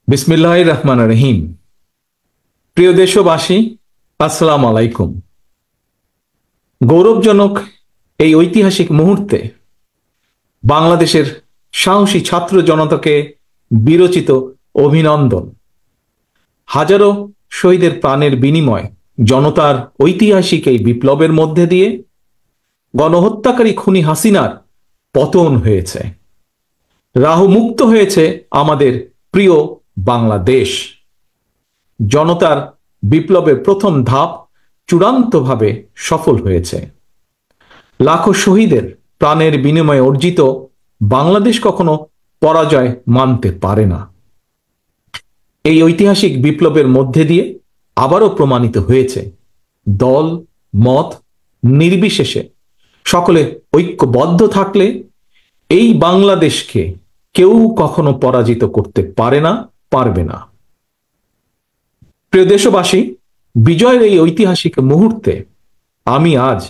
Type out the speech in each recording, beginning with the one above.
বিসমিল্লাহির রহমানির রহিম। প্রিয় দেশবাসী, আসসালামু আলাইকুম। গৌরবজনক এই ঐতিহাসিক মুহূর্তে বাংলাদেশের সাহসী ছাত্র জনতাকে বিরচিত অভিনন্দন। হাজারো শহীদের প্রাণের বিনিময় জনতার ঐতিহাসিক এই বিপ্লবের মধ্যে দিয়ে গণহত্যাকারী খুনি হাসিনার পতন হয়েছে, রাহু মুক্ত হয়েছে আমাদের প্রিয় বাংলাদেশ। জনতার বিপ্লবের প্রথম ধাপ চূড়ান্তভাবে সফল হয়েছে। লাখো শহীদের প্রাণের বিনিময়ে অর্জিত বাংলাদেশ কখনো পরাজয় মানতে পারে না। এই ঐতিহাসিক বিপ্লবের মধ্যে দিয়ে আবারও প্রমাণিত হয়েছে, দল মত নির্বিশেষে সকলে ঐক্যবদ্ধ থাকলে এই বাংলাদেশকে কেউ কখনো পরাজিত করতে পারে না, পারবে না। প্রিয় দেশবাসী, বিজয়ের এই ঐতিহাসিক মুহূর্তে আমি আজ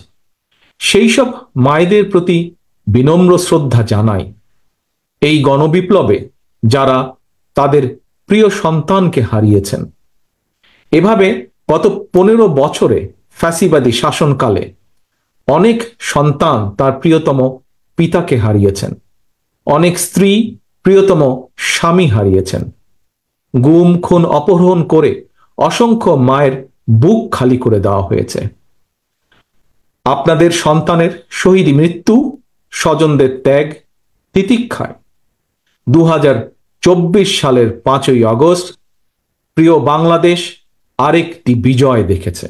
সেই সব মায়েদের প্রতি বিনম্র শ্রদ্ধা জানাই, এই গণবিপ্লবে যারা তাদের প্রিয় সন্তানকে হারিয়েছেন। এভাবে গত 15 বছরে ফ্যাসিবাদী শাসনকালে অনেক সন্তান তার প্রিয়তম পিতাকে হারিয়েছেন, অনেক স্ত্রী প্রিয়তম স্বামী হারিয়েছেন, গুম খুন অপহরণ করে অসংখ্য মায়ের বুক খালি করে দেওয়া হয়েছে। আপনাদের সন্তানের শহীদ মৃত্যু, স্বজনদের ত্যাগ তিতিক্ষায় 2024 সালের 5ই আগস্ট প্রিয় বাংলাদেশ আরেকটি বিজয় দেখেছে।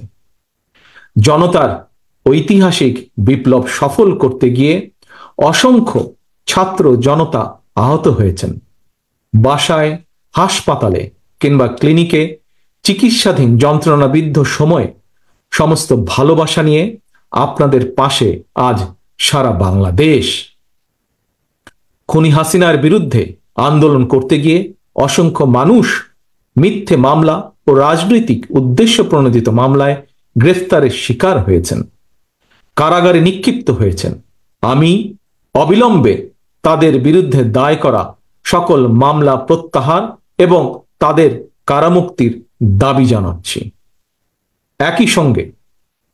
জনতার ঐতিহাসিক বিপ্লব সফল করতে গিয়ে অসংখ্য ছাত্র জনতা আহত হয়েছেন। বাসায়, হাসপাতালে কিংবা ক্লিনিকে চিকিৎসাধীন যন্ত্রণাবিদ্ধ সময়ে সমস্ত ভালোবাসা নিয়ে আপনাদের পাশে আজ সারা বাংলাদেশ। খুনি হাসিনার বিরুদ্ধে আন্দোলন করতে গিয়ে অসংখ্য মানুষ মিথ্যে মামলা ও রাজনৈতিক উদ্দেশ্য প্রণোদিত মামলায় গ্রেফতারের শিকার হয়েছেন, কারাগারে নিক্ষিপ্ত হয়েছেন। আমি অবিলম্বে তাদের বিরুদ্ধে দায় করা সকল মামলা প্রত্যাহার এবং তাদের কারামুক্তির দাবি জানাচ্ছি। একই সঙ্গে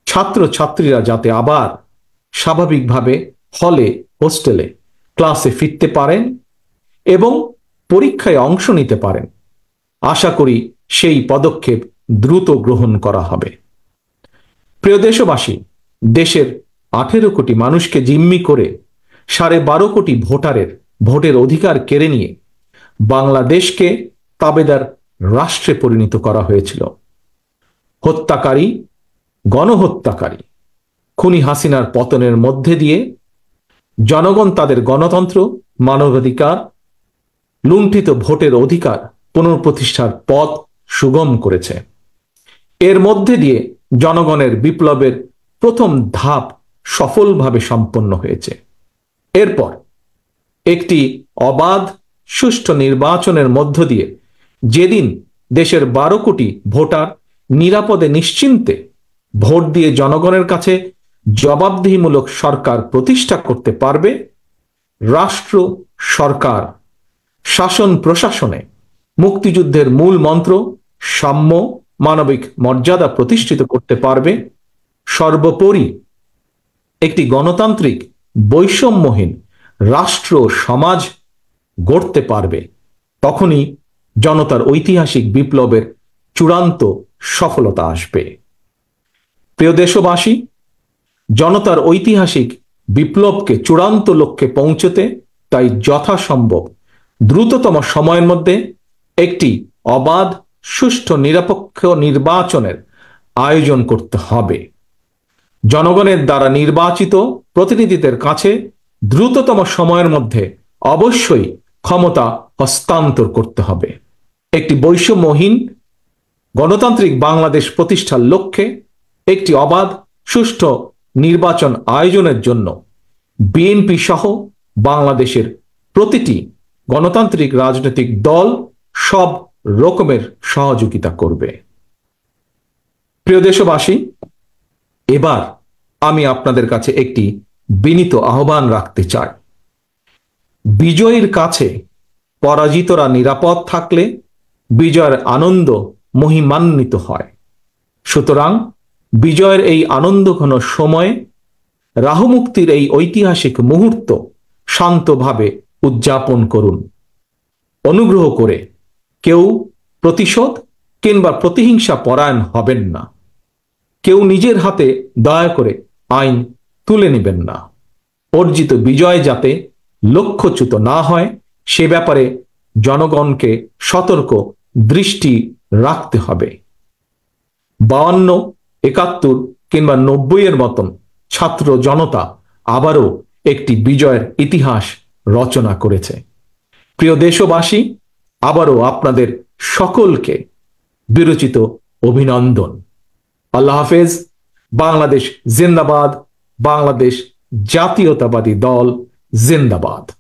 ছাত্রছাত্রীরা যাতে আবার স্বাভাবিকভাবে হলে, হোস্টেলে, ক্লাসে ফিরতে পারেন এবং পরীক্ষায় অংশ নিতে পারেন, আশা করি সেই পদক্ষেপ দ্রুত গ্রহণ করা হবে। প্রিয় দেশবাসী, দেশের 18 কোটি মানুষকে জিম্মি করে 12.5 কোটি ভোটারের ভোটের অধিকার কেড়ে নিয়ে বাংলাদেশকে তাবেদার রাষ্ট্রে পরিণত করা হয়েছিল। হত্যাকারী, গণহত্যাকারী খুনি হাসিনার পতনের মধ্যে দিয়ে জনগণ তাদের গণতন্ত্র, মানবাধিকার, লুণ্ঠিত ভোটের অধিকার পুনঃপ্রতিষ্ঠার পথ সুগম করেছে। এর মধ্যে দিয়ে জনগণের বিপ্লবের প্রথম ধাপ সফলভাবে সম্পন্ন হয়েছে। এরপর একটি অবাধ সুষ্ঠু নির্বাচনের মধ্য দিয়ে যেদিন দেশের 12 কোটি ভোটার নিরাপদে নিশ্চিন্তে ভোট দিয়ে জনগণের কাছে জবাবদিহিমূলক সরকার প্রতিষ্ঠা করতে পারবে, রাষ্ট্র সরকার শাসন প্রশাসনে মুক্তিযুদ্ধের মূল মন্ত্র সাম্য, মানবিক মর্যাদা প্রতিষ্ঠিত করতে পারবে, সর্বোপরি একটি গণতান্ত্রিক বৈষম্যহীন রাষ্ট্র সমাজ গড়তে পারবে, তখনই জনতার ঐতিহাসিক বিপ্লবের চূড়ান্ত সফলতা আসবে। প্রিয় দেশবাসী, জনতার ঐতিহাসিক বিপ্লবকে চূড়ান্ত লক্ষ্যে পৌঁছতে তাই যথাসম্ভব দ্রুততম সময়ের মধ্যে একটি অবাধ, সুষ্ঠু, নিরপেক্ষ নির্বাচনের আয়োজন করতে হবে। জনগণের দ্বারা নির্বাচিত প্রতিনিধিদের কাছে দ্রুততম সময়ের মধ্যে অবশ্যই ক্ষমতা হস্তান্তর করতে হবে। একটি বৈষম্যহীন গণতান্ত্রিক বাংলাদেশ প্রতিষ্ঠার লক্ষ্যে একটি অবাধ, সুষ্ঠু নির্বাচন আয়োজনের জন্য বিএনপি সহ বাংলাদেশের প্রতিটি গণতান্ত্রিক রাজনৈতিক দল সব রকমের সহযোগিতা করবে। প্রিয় দেশবাসী, এবার আমি আপনাদের কাছে একটি বিনীত আহ্বান রাখতে চাই। বিজয়ীর কাছে পরাজিতরা নিরাপদ থাকলে বিজয়ের আনন্দ মহিমান্বিত হয়। সুতরাং বিজয়ের এই আনন্দঘন সময়ে রাহুমুক্তির এই ঐতিহাসিক মুহূর্ত শান্তভাবে উদযাপন করুন। অনুগ্রহ করে কেউ প্রতিশোধ কিংবা প্রতিহিংসা পরায়ণ হবেন না। কেউ নিজের হাতে দয়া করে আইন তুলে নেবেন না। অর্জিত বিজয় যাতে লক্ষ্যচ্যুত না হয় সে ব্যাপারে জনগণকে সতর্ক দৃষ্টি রাখতে হবে। 52, 71 কিংবা 90 মতন ছাত্র জনতা আবারও একটি বিজয়ের ইতিহাস রচনা করেছে। প্রিয় দেশবাসী, আবারও আপনাদের সকলকে বিরচিত অভিনন্দন। আল্লাহ হাফেজ। বাংলাদেশ জিন্দাবাদ। বাংলাদেশ জাতীয়তাবাদী দল জিন্দাবাদ।